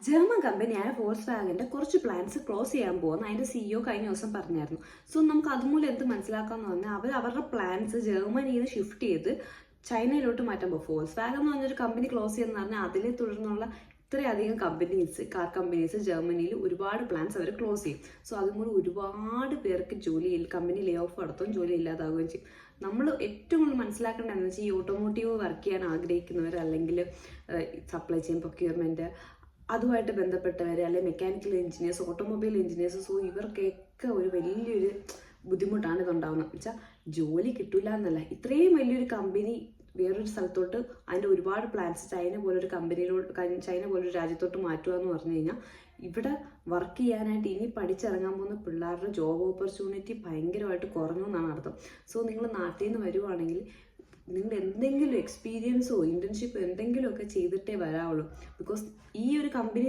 German കമ്പനിയായ Volks വാഗന്റെ കുറച്ച് plans close ചെയ്യാൻ പോകുന്ന അതിന്റെ സിഇഒ കഴിഞ്ഞ ദിവസം പറഞ്ഞായിരുന്നു. സോ നമുക്ക് അതുമൂലം എന്ത് മനസ്സിലാക്കാന്ന് പറഞ്ഞാൽ അവരുടെ പ്ലാൻസ് ജർമ്മനിയിൽ നിന്ന് ഷിഫ്റ്റ് ചെയ്ത് ചൈനയിലോട്ട് മാറ്റാൻ പോകും. ഫോൾക്സ് വാഗൻ എന്ന് പറഞ്ഞൊരു കമ്പനി ക്ലോസ് ചെയ്യുന്ന പറഞ്ഞാൽ അതിനെ തുടർന്നുള്ള ഇത്രയധികം കാർ കമ്പനീസ് ജർമ്മനിയിൽ ഒരുപാട് പ്ലാൻസ് അവർ ക്ലോസ് ചെയ്യും. സോ അതുമൂലം ഒരുപാട് പേർക്ക് കമ്പനി ലേ ഓഫ് നടത്തുകയും ജോലി ഇല്ലാതാവുകയും ചെയ്യും. നമ്മൾ ഏറ്റവും കൂടുതൽ മനസ്സിലാക്കേണ്ടതെന്ന് വെച്ചാൽ ഈ ഓട്ടോമോട്ടീവ് വർക്ക് ചെയ്യാൻ ആഗ്രഹിക്കുന്നവർ, അല്ലെങ്കിൽ സപ്ലൈ ചെയിൻ പ്രൊക്യൂർമെന്റ് അതുമായിട്ട് ബന്ധപ്പെട്ടവർ, അല്ലെങ്കിൽ mechanical engineers, automobile engineers, so ഇവർക്കൊക്കെ ഒരു വലിയൊരു ബുദ്ധിമുട്ടാണ് ഇതുണ്ടാകുന്നത്. വെച്ചാൽ ജോലി കിട്ടില്ല എന്നല്ല, ഇത്രയും വലിയൊരു കമ്പനി വേറൊരു സ്ഥലത്തോട്ട് അതിൻ്റെ ഒരുപാട് പ്ലാൻസ് ചൈന പോലൊരു രാജ്യത്തോട്ട് മാറ്റുക എന്ന് പറഞ്ഞു കഴിഞ്ഞാൽ ഇവിടെ വർക്ക് ചെയ്യാനായിട്ട് ഇനി പഠിച്ചിറങ്ങാൻ പോകുന്ന പിള്ളേരുടെ ജോബ് ഓപ്പർച്യൂണിറ്റി ഭയങ്കരമായിട്ട് കുറഞ്ഞു എന്നാണ് അർത്ഥം. സോ നിങ്ങൾ നാട്ടിൽ നിന്ന് വരുവാണെങ്കിൽ നിങ്ങൾ എന്തെങ്കിലും എക്സ്പീരിയൻസോ ഇന്റേൺഷിപ്പോ എന്തെങ്കിലുമൊക്കെ ചെയ്തിട്ടേ വരാവുള്ളൂ. ബിക്കോസ് ഈ ഒരു കമ്പനി